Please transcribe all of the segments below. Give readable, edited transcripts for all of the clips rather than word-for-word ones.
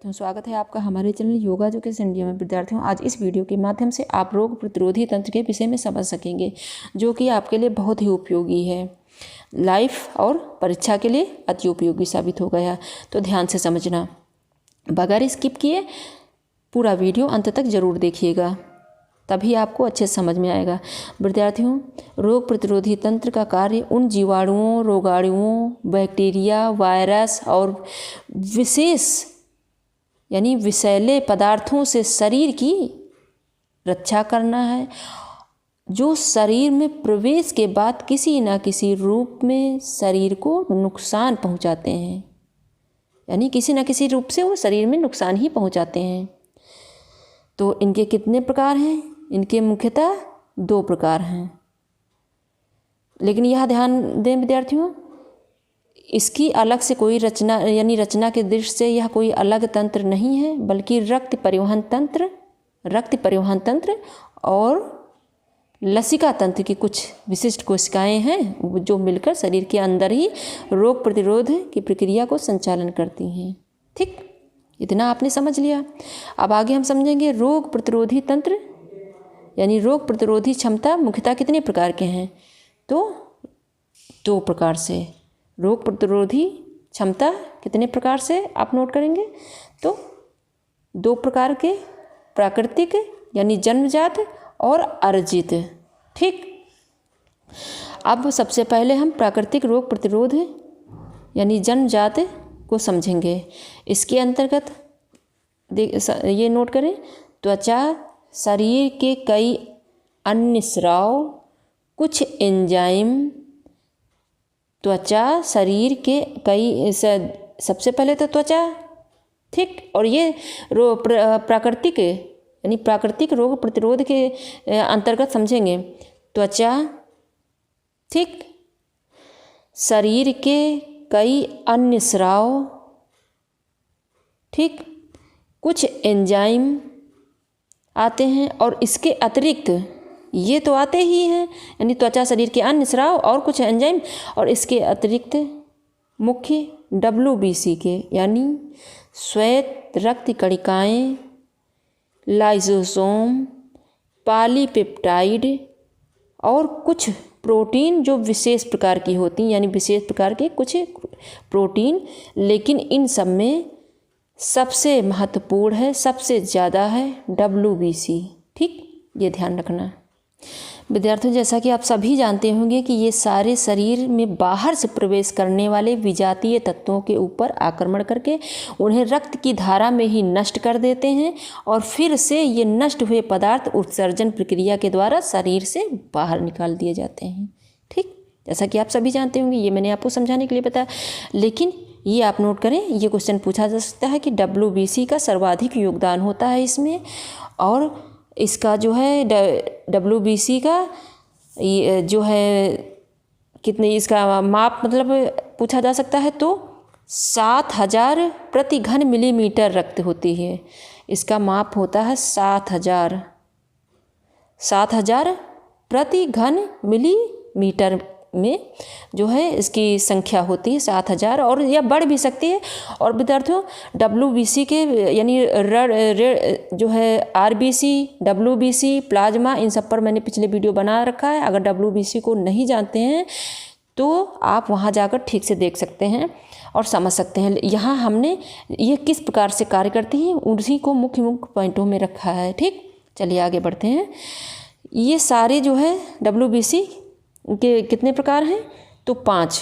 तो स्वागत है आपका हमारे चैनल योगा एजुकेशन इंडिया में। विद्यार्थियों, आज इस वीडियो के माध्यम से आप रोग प्रतिरोधी तंत्र के विषय में समझ सकेंगे, जो कि आपके लिए बहुत ही उपयोगी है। लाइफ और परीक्षा के लिए अति उपयोगी साबित हो गया। तो ध्यान से समझना, बगैर स्किप किए पूरा वीडियो अंत तक जरूर देखिएगा, तभी आपको अच्छे से समझ में आएगा। विद्यार्थियों, रोग प्रतिरोधी तंत्र का कार्य उन जीवाणुओं, रोगाणुओं, बैक्टीरिया, वायरस और विशेष यानी विषैले पदार्थों से शरीर की रक्षा करना है, जो शरीर में प्रवेश के बाद किसी न किसी रूप में शरीर को नुकसान पहुंचाते हैं। यानी किसी न किसी रूप से वो शरीर में नुकसान ही पहुंचाते हैं। तो इनके कितने प्रकार हैं? इनके मुख्यतः 2 प्रकार हैं। लेकिन यह ध्यान दें विद्यार्थियों, इसकी अलग से कोई रचना यानी रचना के दृष्टि से यह कोई अलग तंत्र नहीं है, बल्कि रक्त परिवहन तंत्र और लसिका तंत्र की कुछ विशिष्ट कोशिकाएं हैं, जो मिलकर शरीर के अंदर ही रोग प्रतिरोध की प्रक्रिया को संचालन करती हैं। ठीक, इतना आपने समझ लिया। अब आगे हम समझेंगे रोग प्रतिरोधी तंत्र यानी रोग प्रतिरोधी क्षमता मुख्यतः कितने प्रकार के हैं। तो 2 प्रकार से रोग प्रतिरोधी क्षमता कितने प्रकार से आप नोट करेंगे। तो 2 प्रकार के, प्राकृतिक यानी जन्मजात और अर्जित। ठीक, अब सबसे पहले हम प्राकृतिक रोग प्रतिरोध यानी जन्मजात को समझेंगे। इसके अंतर्गत ये नोट करें, त्वचा, शरीर के कई अन्य स्राव, कुछ एंजाइम, त्वचा, शरीर के कई सबसे पहले तो त्वचा। ठीक, और ये प्राकृतिक यानी प्राकृतिक रोग प्रतिरोध के अंतर्गत समझेंगे। त्वचा, ठीक, शरीर के कई अन्य स्राव, ठीक, कुछ एंजाइम आते हैं, और इसके अतिरिक्त ये तो आते ही हैं, यानी त्वचा, शरीर के अन्य स्राव और कुछ एंजाइम, और इसके अतिरिक्त मुख्य WBC के यानी श्वेत रक्त कणिकाएँ, लाइसोसोम, पॉलीपेप्टाइड और कुछ प्रोटीन जो विशेष प्रकार की होती हैं, यानी विशेष प्रकार के कुछ प्रोटीन। लेकिन इन सब में सबसे महत्वपूर्ण है, सबसे ज़्यादा है WBC। ठीक, ये ध्यान रखना विद्यार्थियों। जैसा कि आप सभी जानते होंगे कि ये सारे शरीर में बाहर से प्रवेश करने वाले विजातीय तत्वों के ऊपर आक्रमण करके उन्हें रक्त की धारा में ही नष्ट कर देते हैं, और फिर से ये नष्ट हुए पदार्थ उत्सर्जन प्रक्रिया के द्वारा शरीर से बाहर निकाल दिए जाते हैं। ठीक, जैसा कि आप सभी जानते होंगे, ये मैंने आपको समझाने के लिए बताया। लेकिन ये आप नोट करें, ये क्वेश्चन पूछा जा सकता है कि WBC का सर्वाधिक योगदान होता है इसमें, और इसका जो है WBC का ये जो है कितने, इसका माप मतलब पूछा जा सकता है तो 7000 प्रति घन मिलीमीटर रक्त होती है। इसका माप होता है 7000 प्रति घन मिलीमीटर में जो है इसकी संख्या होती है 7000, और यह बढ़ भी सकती है। और विद्यार्थियों, WBC के यानी जो है RBC, WBC, प्लाज्मा, इन सब पर मैंने पिछले वीडियो बना रखा है। अगर WBC को नहीं जानते हैं तो आप वहां जाकर ठीक से देख सकते हैं और समझ सकते हैं। यहाँ हमने ये किस प्रकार से कार्य करती हैं उसी को मुख्य पॉइंटों में रखा है। ठीक, चलिए आगे बढ़ते हैं। ये सारे जो है WBC के कितने प्रकार हैं, तो 5,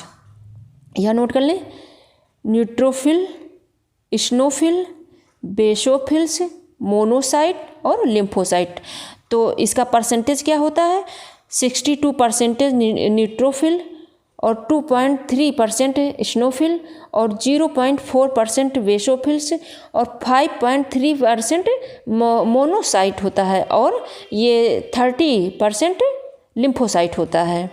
यह नोट कर लें। न्यूट्रोफिल, इस्नोफिल, बेसोफिल्स, मोनोसाइट और लिम्फोसाइट। तो इसका परसेंटेज क्या होता है? 62% न्यूट्रोफिल और 2.3% इस्नोफिल और 0.4% बेसोफिल्स और 5.3% मोनोसाइट होता है, और ये 30% लिम्फोसाइट होता है।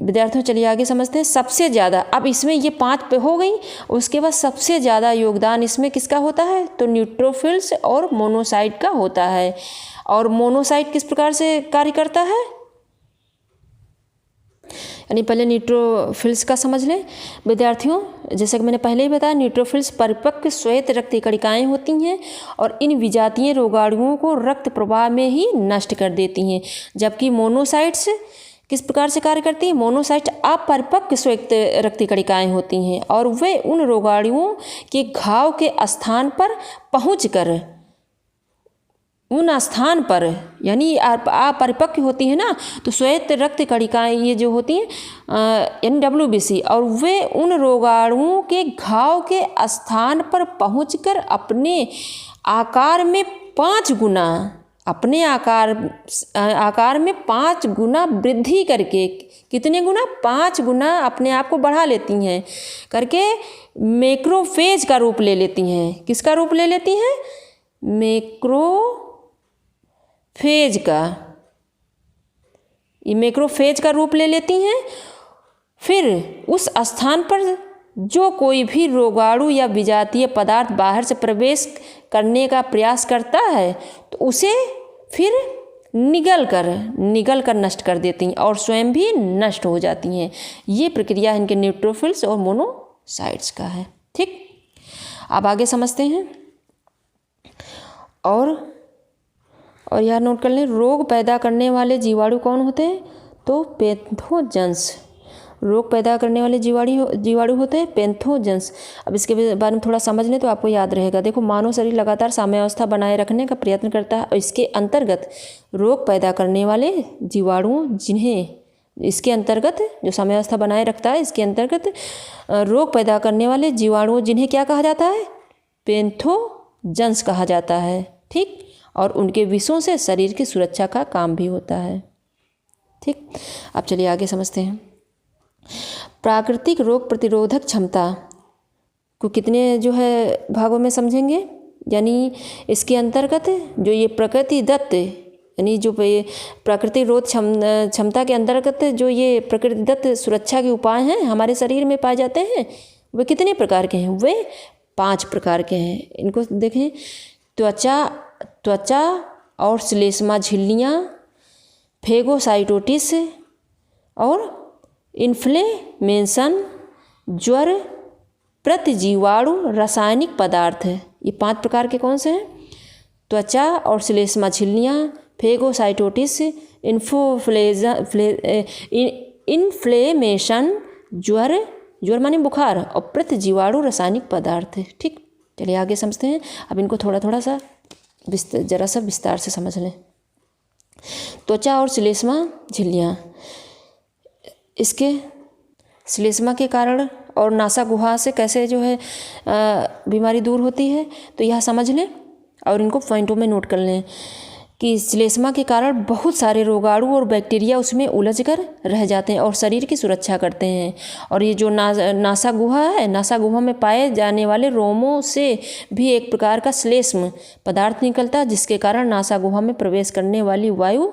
विद्यार्थियों, चलिए आगे समझते हैं। सबसे ज़्यादा, अब इसमें ये 5 पे हो गई, उसके बाद सबसे ज़्यादा योगदान इसमें किसका होता है, तो न्यूट्रोफिल्स और मोनोसाइट का होता है। और मोनोसाइट किस प्रकार से कार्य करता है? यानी पहले न्यूट्रोफिल्स का समझ लें विद्यार्थियों। जैसा कि मैंने पहले ही बताया, न्यूट्रोफिल्स परिपक्व श्वेत रक्त कणिकाएँ होती हैं और इन विजातीय रोगाणुओं को रक्त प्रवाह में ही नष्ट कर देती हैं, जबकि मोनोसाइट्स किस प्रकार से कार्य करती हैं। मोनोसाइट अपरिपक्व श्वेत रक्त कणिकाएँ होती हैं और वे उन रोगाणुओं के घाव के स्थान पर पहुंचकर उन स्थान पर यानी अपरिपक्व होती है ना, तो श्वेत रक्त कणिकाएँ ये जो होती हैं यानी WBC, और वे उन रोगाणुओं के घाव के स्थान पर पहुंचकर अपने आकार में 5 गुना अपने आकार में 5 गुना वृद्धि करके, कितने गुना, 5 गुना अपने आप को बढ़ा लेती हैं करके मैक्रोफेज का रूप ले लेती हैं। किसका रूप ले लेती हैं? मैक्रोफेज का, ये मैक्रोफेज का रूप ले लेती हैं। फिर उस स्थान पर जो कोई भी रोगाणु या विजातीय पदार्थ बाहर से प्रवेश करने का प्रयास करता है तो उसे फिर निगल कर नष्ट कर देती हैं और स्वयं भी नष्ट हो जाती हैं। ये प्रक्रिया इनके न्यूट्रोफिल्स और मोनोसाइट्स का है। ठीक, अब आगे समझते हैं। और यार नोट कर लें, रोग पैदा करने वाले जीवाणु कौन होते हैं? तो पैथोजेंस। रोग पैदा करने वाले जीवाणु होते हैं पैथोजेंस। अब इसके बारे में थोड़ा समझ लें तो आपको याद रहेगा। देखो, मानव शरीर लगातार साम्यावस्था बनाए रखने का प्रयत्न करता है और इसके अंतर्गत रोग पैदा करने वाले जीवाणुओं जिन्हें इसके अंतर्गत जो साम्यावस्था बनाए रखता है, इसके अंतर्गत रोग पैदा करने वाले जीवाणुओं जिन्हें क्या कहा जाता है? पैथोजेंस कहा जाता है। ठीक, और उनके विषों से शरीर की सुरक्षा का काम भी होता है। ठीक, अब चलिए आगे समझते हैं। प्राकृतिक रोग प्रतिरोधक क्षमता को कितने जो है भागों में समझेंगे, यानी इसके अंतर्गत जो ये प्रकृति दत्त यानी जो प्राकृतिक रोग क्षमता के अंतर्गत जो ये प्रकृति दत्त सुरक्षा के उपाय हैं हमारे शरीर में पाए जाते हैं, वे कितने प्रकार के हैं? वे 5 प्रकार के हैं। इनको देखें, त्वचा और श्लेष्मा झिल्लियाँ, फेगोसाइटोसिस और इन्फ्लेमेशन, ज्वर, प्रतिजीवाणु, रासायनिक पदार्थ है। ये 5 प्रकार के कौन से हैं? त्वचा और श्लेष्मा झिल्लियाँ, फेगोसाइटोसिस, इन्फ्लेमेशन, ज्वर माने बुखार, और प्रतिजीवाणु रासायनिक पदार्थ। ठीक, चलिए आगे समझते हैं। अब इनको थोड़ा सा जरा सा विस्तार से समझ लें। त्वचा और श्लेष्मा झिल्लियाँ, इसके श्लेष्मा के कारण और नासा गुहा से कैसे जो है बीमारी दूर होती है, तो यह समझ लें और इनको पॉइंटों में नोट कर लें कि श्लेष्मा के कारण बहुत सारे रोगाणु और बैक्टीरिया उसमें उलझ कर रह जाते हैं और शरीर की सुरक्षा करते हैं। और ये जो नासा गुहा है, नासा गुहा में पाए जाने वाले रोमों से भी एक प्रकार का श्लेष्म पदार्थ निकलता है, जिसके कारण नासा गुहा में प्रवेश करने वाली वायु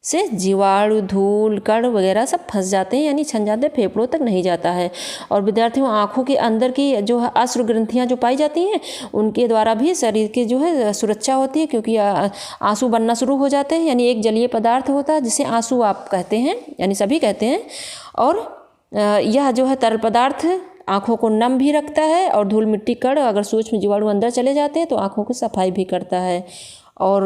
से जीवाणु, धूल, कण वगैरह सब फंस जाते हैं, यानी छन जाते हैं, फेफड़ों तक नहीं जाता है। और विद्यार्थियों, आँखों के अंदर की जो है अश्रु ग्रंथियाँ जो पाई जाती हैं, उनके द्वारा भी शरीर की जो है सुरक्षा होती है, क्योंकि आंसू बनना शुरू हो जाते हैं। यानी एक जलीय पदार्थ होता है जिसे आंसू आप कहते हैं, यानी सभी कहते हैं। और यह जो है तरल पदार्थ आँखों को नम भी रखता है और धूल, मिट्टी, कण अगर सूक्ष्म जीवाणु अंदर चले जाते हैं तो आँखों की सफाई भी करता है। और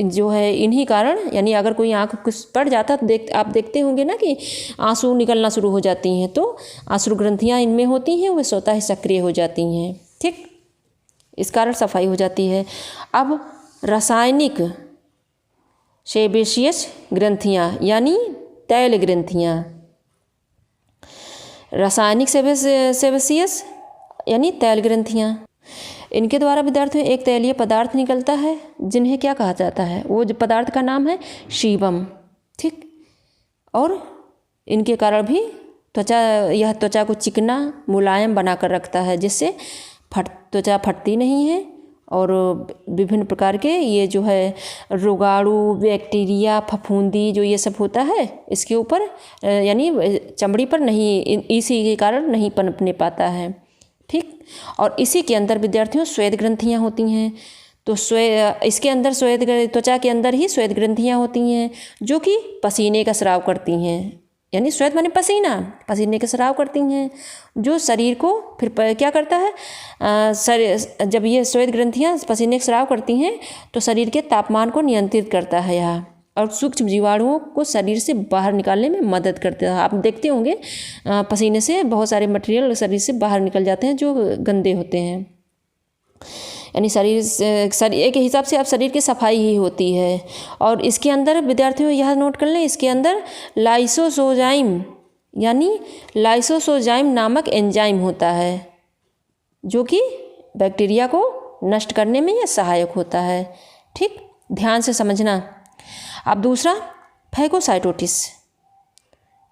जो है इन्हीं कारण, यानी अगर कोई आँख कुछ पड़ जाता है तो आप देखते होंगे ना कि आंसू निकलना शुरू हो जाती हैं, तो अश्रु ग्रंथियाँ इनमें होती हैं, वे स्वतः ही सक्रिय हो जाती हैं। ठीक, इस कारण सफाई हो जाती है। अब रासायनिक सेबेशियस ग्रंथियाँ यानी तैल ग्रंथियाँ, रासायनिक सेबेशियस यानी तैल ग्रंथियाँ, इनके द्वारा विद्यार्थियों एक तैलीय पदार्थ निकलता है जिन्हें क्या कहा जाता है? वो जो पदार्थ का नाम है शीबम। ठीक, और इनके कारण भी यह त्वचा को चिकना, मुलायम बनाकर रखता है, जिससे त्वचा फटती नहीं है। और विभिन्न प्रकार के ये जो है रोगाणु, बैक्टीरिया, फफूंदी जो ये सब होता है, इसके ऊपर यानी चमड़ी पर नहीं, इसी के कारण नहीं पनपने पाता है। ठीक, और इसी के अंदर विद्यार्थियों श्वेत ग्रंथियाँ होती हैं। तो इसके अंदर त्वचा के अंदर ही श्वेत ग्रंथियाँ होती हैं जो कि पसीने का स्राव करती हैं। यानी श्वेत माने पसीना, पसीने के स्राव करती हैं, जो शरीर को फिर क्या करता है, जब ये श्वेत ग्रंथियाँ पसीने के स्राव करती हैं तो शरीर के तापमान को नियंत्रित करता है यह, और सूक्ष्म जीवाणुओं को शरीर से बाहर निकालने में मदद करता है। आप देखते होंगे पसीने से बहुत सारे मटेरियल शरीर से बाहर निकल जाते हैं जो गंदे होते हैं। यानी शरीर एक हिसाब से अब शरीर की सफाई ही होती है। और इसके अंदर विद्यार्थियों यह नोट कर लें, इसके अंदर लाइसोसोजाइम यानी लाइसोसोजाइम नामक एंजाइम होता है जो कि बैक्टीरिया को नष्ट करने में यह सहायक होता है। ठीक, ध्यान से समझना। अब दूसरा फैगोसाइटोसिस,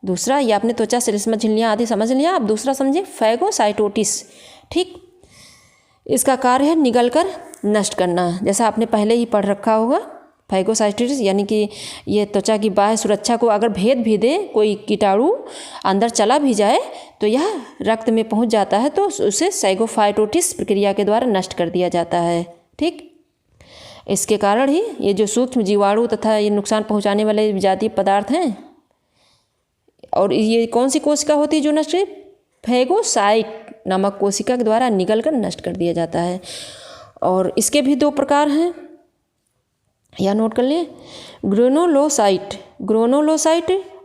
दूसरा ये आपने त्वचा श्लेष्मा झिल्लियाँ आदि समझ लिया। अब दूसरा समझे फैगोसाइटोसिस। ठीक, इसका कार्य है निगल कर नष्ट करना, जैसा आपने पहले ही पढ़ रखा होगा। फैगोसाइटोसिस यानी कि ये त्वचा की बाह्य सुरक्षा को अगर भेद भी दे, कोई कीटाणु अंदर चला भी जाए तो यह रक्त में पहुंच जाता है तो उसे फैगोसाइटोसिस प्रक्रिया के द्वारा नष्ट कर दिया जाता है। ठीक, इसके कारण ही ये जो सूक्ष्म जीवाणु तथा ये नुकसान पहुंचाने वाले विजातीय पदार्थ हैं, और ये कौन सी कोशिका होती है जो नष्ट, फैगोसाइट नामक कोशिका के द्वारा निगल कर नष्ट कर दिया जाता है। और इसके भी दो प्रकार हैं, या नोट कर लें, ग्रेनुलोसाइट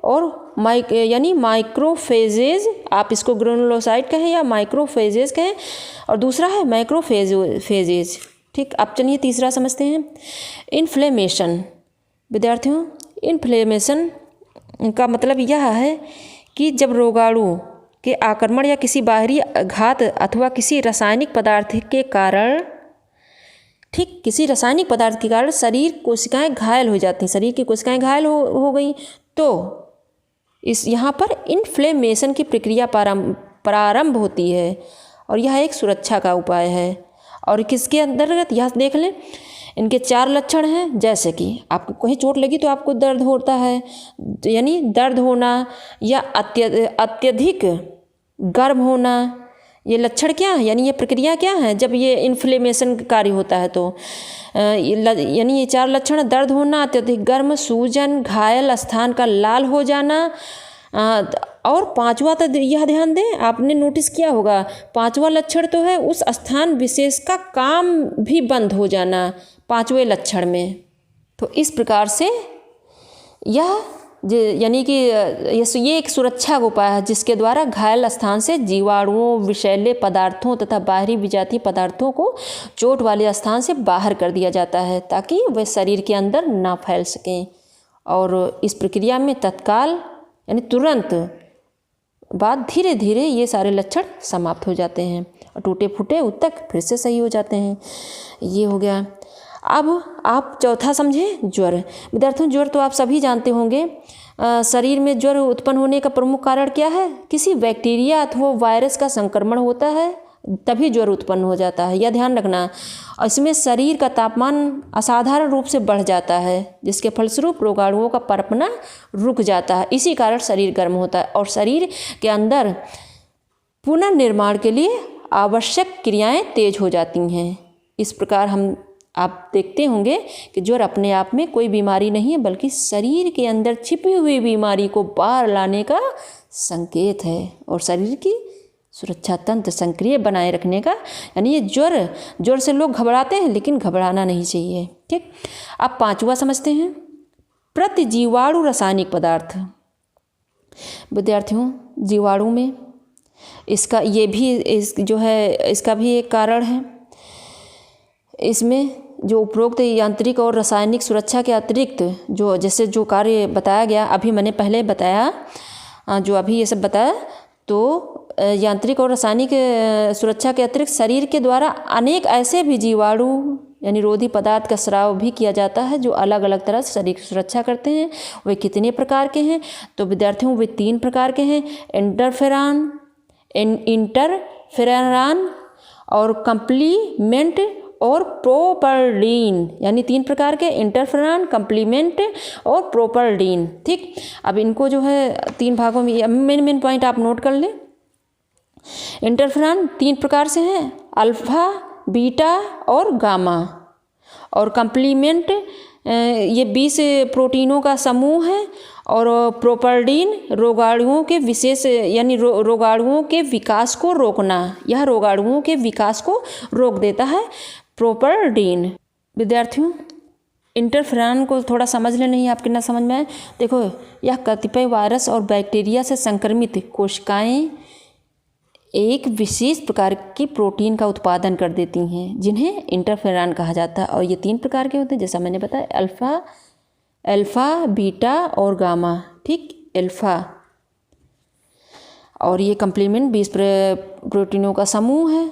और यानी माइक्रोफेजेज। आप इसको ग्रेनुलोसाइट कहें या माइक्रोफेजेज कहें, और दूसरा है मैक्रोफेजेज। ठीक, अब चलिए तीसरा समझते हैं, इन्फ्लेमेशन। विद्यार्थियों, इन्फ्लेमेशन का मतलब यह है कि जब रोगाणु के आक्रमण या किसी बाहरी घात अथवा किसी रासायनिक पदार्थ के कारण, ठीक, किसी रासायनिक पदार्थ के कारण शरीर कोशिकाएं घायल हो जाती हैं, शरीर की कोशिकाएं घायल हो गई तो इस यहाँ पर इन्फ्लेमेशन की प्रक्रिया प्रारंभ होती है, और यह एक सुरक्षा का उपाय है। और किसके अंतर्गत, यह देख लें, इनके 4 लक्षण हैं। जैसे कि आपको कहीं चोट लगी तो आपको दर्द होता है, यानी दर्द होना या अत्यधिक गर्म होना, ये लक्षण क्या है, यानी ये प्रक्रिया क्या है जब ये इन्फ्लेमेशन कार्य होता है तो यानी ये 4 लक्षण, दर्द होना, अत्यधिक गर्म, सूजन, घायल स्थान का लाल हो जाना, और 5वां तो यह ध्यान दें, आपने नोटिस किया होगा 5वां लक्षण तो है उस स्थान विशेष का काम भी बंद हो जाना 5वें लक्षण में। तो इस प्रकार से यह यानी कि ये एक सुरक्षा का उपाय है जिसके द्वारा घायल स्थान से जीवाणुओं, विषैले पदार्थों तथा बाहरी विजातीय पदार्थों को चोट वाले स्थान से बाहर कर दिया जाता है ताकि वे शरीर के अंदर ना फैल सकें। और इस प्रक्रिया में तत्काल यानी तुरंत बाद धीरे धीरे ये सारे लक्षण समाप्त हो जाते हैं और टूटे फूटे ऊतक फिर से सही हो जाते हैं। ये हो गया। अब आप चौथा समझें, ज्वर। विद्यार्थियों, ज्वर तो आप सभी जानते होंगे। शरीर में ज्वर उत्पन्न होने का प्रमुख कारण क्या है? किसी बैक्टीरिया अथवा वायरस का संक्रमण होता है तभी ज्वर उत्पन्न हो जाता है, यह ध्यान रखना। और इसमें शरीर का तापमान असाधारण रूप से बढ़ जाता है जिसके फलस्वरूप रोगाणुओं का पनपना रुक जाता है। इसी कारण शरीर गर्म होता है और शरीर के अंदर पुनर्निर्माण के लिए आवश्यक क्रियाएं तेज हो जाती हैं। इस प्रकार आप देखते होंगे कि ज्वर अपने आप में कोई बीमारी नहीं है बल्कि शरीर के अंदर छिपी हुई बीमारी को बाहर लाने का संकेत है और शरीर की सुरक्षा तंत्र सक्रिय बनाए रखने का। यानी ये ज्वर से लोग घबराते हैं लेकिन घबराना नहीं चाहिए। ठीक, अब 5वां समझते हैं, प्रतिजीवाणु रासायनिक पदार्थ। विद्यार्थियों, जीवाणु में इसका भी एक कारण है। इसमें जो उपरोक्त यांत्रिक और रासायनिक सुरक्षा के अतिरिक्त जो कार्य बताया गया, अभी मैंने पहले बताया, जो अभी ये सब बताया, तो यांत्रिक और रासायनिक सुरक्षा के अतिरिक्त शरीर के द्वारा अनेक ऐसे भी जीवाणु यानी रोधी पदार्थ का स्राव भी किया जाता है जो अलग अलग तरह से शरीर की सुरक्षा करते हैं। वे कितने प्रकार के हैं? तो विद्यार्थियों, वे 3 प्रकार के हैं, इंटरफेरान और कंप्लीमेंट और प्रोपरडीन। यानी 3 प्रकार के, इंटरफेरान, कंप्लीमेंट और प्रोपरडीन। ठीक, अब इनको 3 भागों में मेन पॉइंट आप नोट कर लें। इंटरफेरान 3 प्रकार से हैं, अल्फा, बीटा और गामा। और कंप्लीमेंट ये 20 प्रोटीनों का समूह है और प्रोपर्डीन रोगाणुओं के विशेष यानी रोगाणुओं के विकास को रोकना, यह रोगाणुओं के विकास को रोक देता है प्रोपर्डीन। विद्यार्थियों, इंटरफेरॉन को थोड़ा समझ लें, नहीं आप कितना समझ में आए। देखो, यह कतिपय वायरस और बैक्टीरिया से संक्रमित कोशिकाएं एक विशेष प्रकार की प्रोटीन का उत्पादन कर देती हैं जिन्हें इंटरफेरॉन कहा जाता है। और ये 3 प्रकार के होते हैं, जैसा मैंने बताया, अल्फ़ा, बीटा और गामा। ठीक, अल्फ़ा। और ये कम्प्लीमेंट 20 प्रोटीनों का समूह है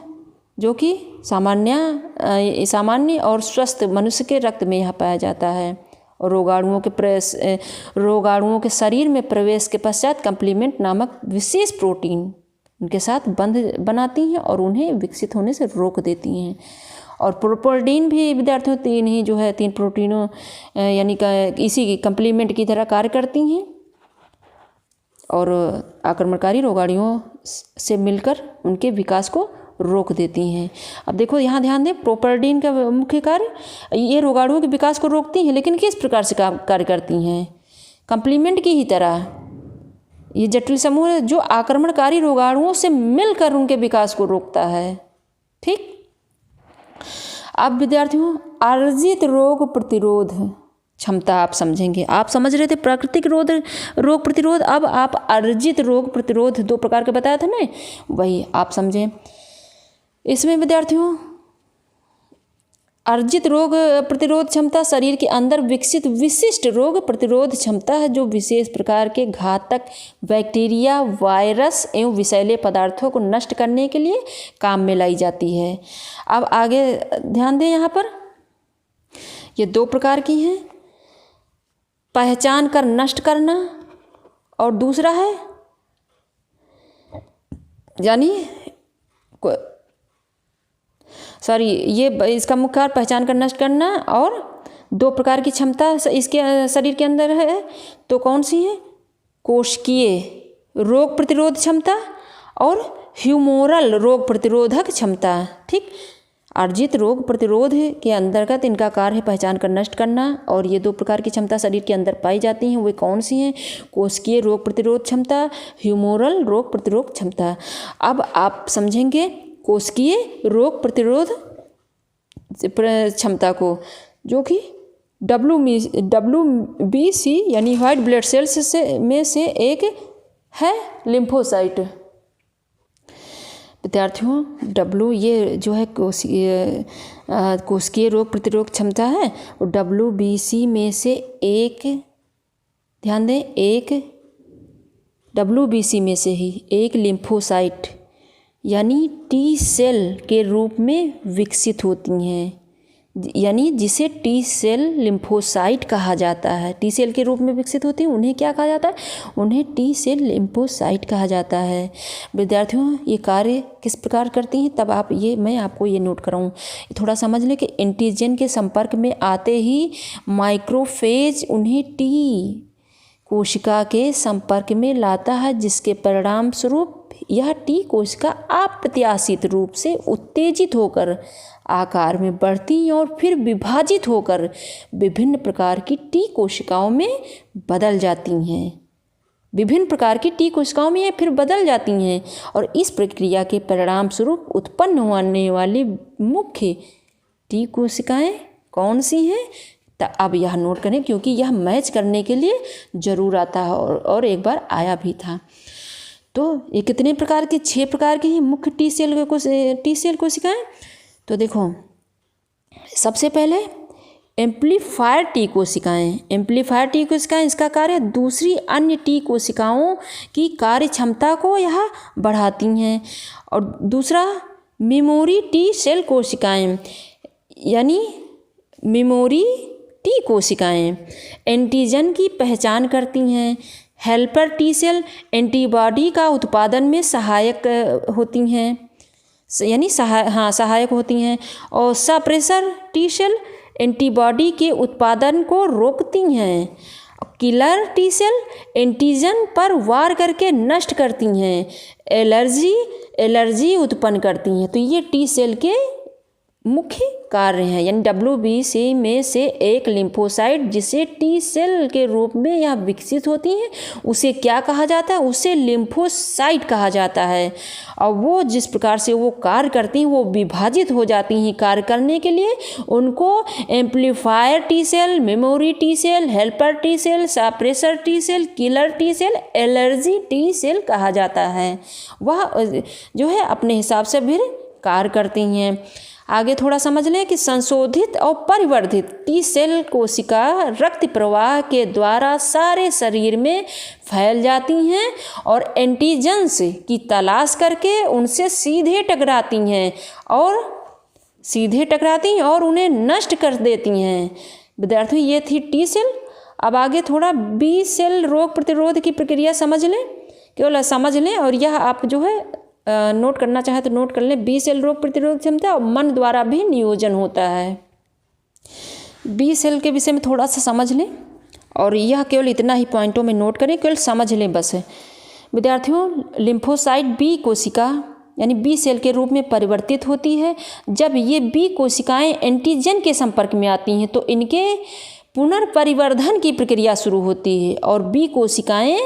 जो कि सामान्य और स्वस्थ मनुष्य के रक्त में यह पाया जाता है। और रोगाणुओं के शरीर में प्रवेश के पश्चात कम्प्लीमेंट नामक विशेष प्रोटीन उनके साथ बंध बनाती हैं और उन्हें विकसित होने से रोक देती हैं। और प्रोपर्डीन भी विद्यार्थियों 3 प्रोटीनों यानी इसी कम्प्लीमेंट की तरह कार्य करती हैं और आक्रमणकारी रोगाणुओं से मिलकर उनके विकास को रोक देती हैं। अब देखो यहाँ ध्यान दें, प्रोपर्डीन का मुख्य कार्य, ये रोगाणुओं के विकास को रोकती हैं, लेकिन किस प्रकार से कार्य करती हैं? कम्प्लीमेंट की ही तरह। ये जटिल समूह है जो आक्रमणकारी रोगाणुओं से मिलकर उनके विकास को रोकता है। ठीक। अब विद्यार्थियों, अर्जित रोग प्रतिरोध क्षमता आप समझेंगे। आप समझ रहे थे प्राकृतिक रोग प्रतिरोध, अब आप अर्जित रोग प्रतिरोध 2 प्रकार के बताया था ना, वही आप समझें। इसमें विद्यार्थियों, अर्जित रोग प्रतिरोध क्षमता शरीर के अंदर विकसित विशिष्ट रोग प्रतिरोध क्षमता है जो विशेष प्रकार के घातक बैक्टीरिया, वायरस एवं विषैले पदार्थों को नष्ट करने के लिए काम में लाई जाती है। अब आगे ध्यान दें, यहाँ पर ये 2 प्रकार की हैं, पहचान कर नष्ट करना और दूसरा है ये इसका मुख्य कार्य पहचान कर नष्ट करना। और 2 प्रकार की क्षमता इसके शरीर के अंदर है, तो कौन सी है? कोशिकीय रोग प्रतिरोध क्षमता और ह्यूमोरल रोग प्रतिरोधक क्षमता। ठीक। अर्जित रोग प्रतिरोध के अंतर्गत इनका कार्य है पहचान कर नष्ट करना। और ये 2 प्रकार की क्षमता शरीर के अंदर पाई जाती हैं, वे कौन सी हैं? कोशिकीय रोग प्रतिरोध क्षमता, ह्यूमोरल रोग प्रतिरोध क्षमता। अब आप समझेंगे कोशिकीय रोग प्रतिरोध क्षमता को, जो कि WBC यानी व्हाइट ब्लड सेल्स में से एक है लिम्फोसाइट। विद्यार्थियों, ये जो है कोशिकीय रोग प्रतिरोध क्षमता है, और WBC में से एक, ध्यान दें, एक WBC में से ही एक लिम्फोसाइट यानी टी सेल के रूप में विकसित होती हैं, यानी जिसे टी सेल लिम्फोसाइट कहा जाता है। टी सेल के रूप में विकसित होती हैं, उन्हें क्या कहा जाता है? उन्हें टी सेल लिम्फोसाइट कहा जाता है। विद्यार्थियों, ये कार्य किस प्रकार करती हैं, तब मैं आपको ये नोट कराऊँ, थोड़ा समझ लें कि एंटीजन के संपर्क में आते ही माइक्रोफेज उन्हें टी कोशिका के संपर्क में लाता है, जिसके परिणाम स्वरूप यह टी कोशिका अप्रत्याशित रूप से उत्तेजित होकर आकार में बढ़ती और फिर विभाजित होकर विभिन्न प्रकार की टी कोशिकाओं में बदल जाती हैं। और इस प्रक्रिया के परिणाम स्वरूप उत्पन्न होने वाली मुख्य टी कोशिकाएं कौन सी हैं? अब यह नोट करें, क्योंकि यह मैच करने के लिए ज़रूर आता है और एक बार आया भी था। तो ये कितने प्रकार की? 6 प्रकार की हैं मुख्य टी सेल कोशिकाएं। तो देखो, सबसे पहले एम्प्लीफायर टी कोशिकाएं, इसका कार्य दूसरी अन्य टी कोशिकाओं की कार्य क्षमता को यह बढ़ाती हैं। और दूसरा मेमोरी टी सेल कोशिकाएं, यानी मेमोरी टी कोशिकाएं एंटीजन की पहचान करती हैं। हेल्पर टी सेल एंटीबॉडी का उत्पादन में सहायक होती हैं, यानी सहायक होती हैं। और सप्रेसर टी सेल एंटीबॉडी के उत्पादन को रोकती हैं। किलर टी सेल एंटीजन पर वार करके नष्ट करती हैं, एलर्जी उत्पन्न करती हैं। तो ये टी सेल के मुख्य कार्य हैं, यानी WBC में से एक लिम्फोसाइट जिसे टी सेल के रूप में यह विकसित होती हैं उसे क्या कहा जाता है, उसे लिम्फोसाइट कहा जाता है। और वो जिस प्रकार से वो कार्य करती हैं वो विभाजित हो जाती हैं कार्य करने के लिए। उनको amplifier T cell, memory T cell, helper T cell, suppressor T cell, killer T cell, allergy T cell कहा जाता है। वह जो है अपने हिसाब से भी कार्य करती हैं। आगे थोड़ा समझ लें कि संशोधित और परिवर्धित टी सेल कोशिका रक्त प्रवाह के द्वारा सारे शरीर में फैल जाती हैं और एंटीजेंस की तलाश करके उनसे सीधे टकराती हैं और उन्हें नष्ट कर देती हैं। विद्यार्थियों, ये थी टी सेल। अब आगे थोड़ा बी सेल रोग प्रतिरोध की प्रक्रिया समझ लें, केवल समझ लें, और यह आप जो है नोट करना चाहे तो नोट कर लें। बी सेल रोग प्रतिरोध क्षमता और मन द्वारा भी नियोजन होता है। बी सेल के विषय में थोड़ा सा समझ लें, और यह केवल इतना ही पॉइंटों में नोट करें, केवल समझ लें बस। विद्यार्थियों, लिम्फोसाइट बी कोशिका यानी बी सेल के रूप में परिवर्तित होती है। जब ये बी कोशिकाएं एंटीजन के संपर्क में आती हैं तो इनके पुनर्परिवर्धन की प्रक्रिया शुरू होती है और बी कोशिकाएं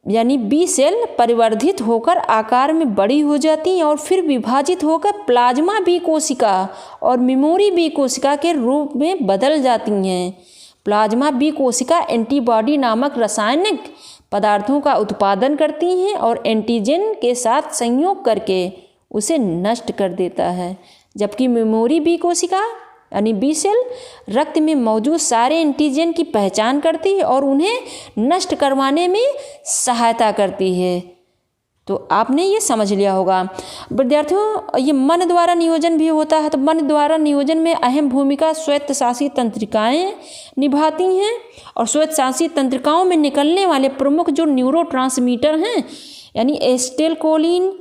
यानी बी सेल परिवर्धित होकर आकार में बड़ी हो जाती हैं और फिर विभाजित होकर प्लाज्मा बी कोशिका और मेमोरी बी कोशिका के रूप में बदल जाती हैं। प्लाज्मा बी कोशिका एंटीबॉडी नामक रासायनिक पदार्थों का उत्पादन करती हैं और एंटीजन के साथ संयोग करके उसे नष्ट कर देता है, जबकि मेमोरी बी कोशिका यानी बी सेल रक्त में मौजूद सारे एंटीजन की पहचान करती है और उन्हें नष्ट करवाने में सहायता करती है। तो आपने ये समझ लिया होगा। विद्यार्थियों, ये मन द्वारा नियोजन भी होता है, तो मन द्वारा नियोजन में अहम भूमिका स्वायत्तशासी तंत्रिकाएं निभाती हैं और स्वायत्तशासी तंत्रिकाओं में निकलने वाले प्रमुख जो न्यूरोट्रांसमीटर हैं यानी एसिटाइलकोलिन,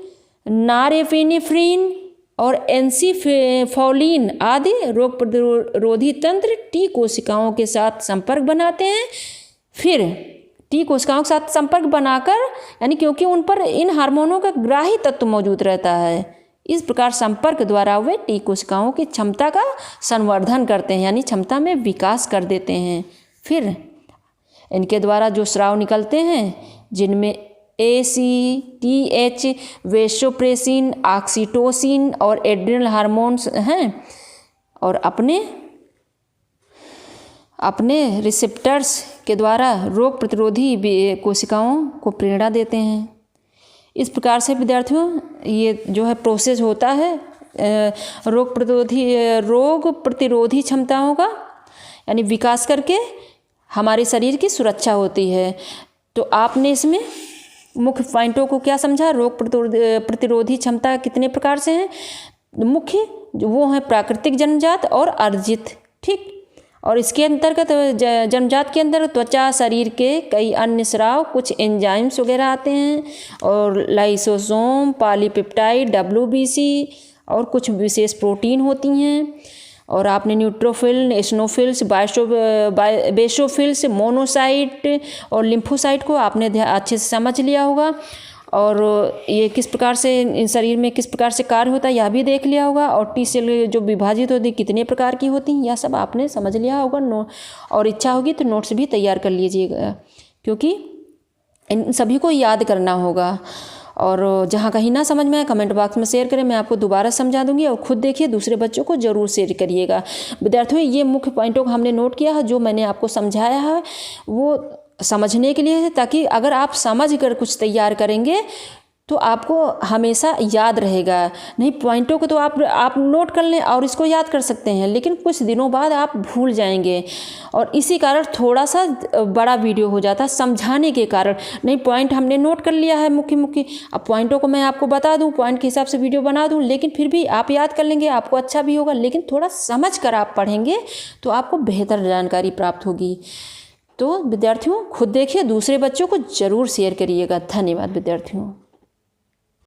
नॉरएपिनेफ्रिन और एन्सिफेलिन आदि रोग प्रतिरोधी तंत्र टी कोशिकाओं के साथ संपर्क बनाते हैं। फिर टी कोशिकाओं के साथ संपर्क बनाकर यानी क्योंकि उन पर इन हार्मोनों का ग्राही तत्व मौजूद रहता है, इस प्रकार संपर्क द्वारा वे टी कोशिकाओं की क्षमता का संवर्धन करते हैं यानी क्षमता में विकास कर देते हैं। फिर इनके द्वारा जो स्राव निकलते हैं जिनमें ACTH, वेसोप्रेसिन, ऑक्सीटोसिन और एड्रिनल हार्मोन्स हैं और अपने रिसेप्टर्स के द्वारा रोग प्रतिरोधी कोशिकाओं को प्रेरणा देते हैं। इस प्रकार से विद्यार्थियों ये जो है प्रोसेस होता है रोग प्रतिरोधी क्षमताओं का यानी विकास करके हमारे शरीर की सुरक्षा होती है। तो आपने इसमें मुख्य पॉइंटों को क्या समझा, रोग प्रतिरोधी क्षमता कितने प्रकार से हैं। मुख्य वो हैं प्राकृतिक जन्मजात और अर्जित, ठीक। और इसके अंतर्गत जन्मजात के अंदर त्वचा, शरीर के कई अन्य स्राव, कुछ एंजाइम्स वगैरह आते हैं और लाइसोसोम, पॉलीपेप्टाइड, WBC और कुछ विशेष प्रोटीन होती हैं। और आपने न्यूट्रोफिल, एसिनोफिल्स, बेसोफिल्स, मोनोसाइट और लिम्फोसाइट को आपने अच्छे से समझ लिया होगा। और ये किस प्रकार से शरीर में किस प्रकार से कार्य होता है यह भी देख लिया होगा। और टी सेल जो विभाजित होती कितने प्रकार की होती हैं यह सब आपने समझ लिया होगा। और इच्छा होगी तो नोट्स भी तैयार कर लीजिएगा, क्योंकि इन सभी को याद करना होगा। और जहाँ कहीं ना समझ में आए कमेंट बॉक्स में शेयर करें, मैं आपको दोबारा समझा दूंगी। और खुद देखिए, दूसरे बच्चों को ज़रूर शेयर करिएगा। विद्यार्थियों, ये मुख्य पॉइंटों को हमने नोट किया है, जो मैंने आपको समझाया है वो समझने के लिए है, ताकि अगर आप समझ कर कुछ तैयार करेंगे तो आपको हमेशा याद रहेगा। नहीं, पॉइंटों को तो आप नोट कर लें और इसको याद कर सकते हैं, लेकिन कुछ दिनों बाद आप भूल जाएंगे। और इसी कारण थोड़ा सा बड़ा वीडियो हो जाता है समझाने के कारण। नहीं, पॉइंट हमने नोट कर लिया है मुख्य, अब पॉइंटों को मैं आपको बता दूं, पॉइंट के हिसाब से वीडियो बना दूं, लेकिन फिर भी आप याद कर लेंगे, आपको अच्छा भी होगा। लेकिन थोड़ा समझ कर आप पढ़ेंगे तो आपको बेहतर जानकारी प्राप्त होगी। तो विद्यार्थियों, खुद देखिए, दूसरे बच्चों को ज़रूर शेयर करिएगा। धन्यवाद विद्यार्थियों।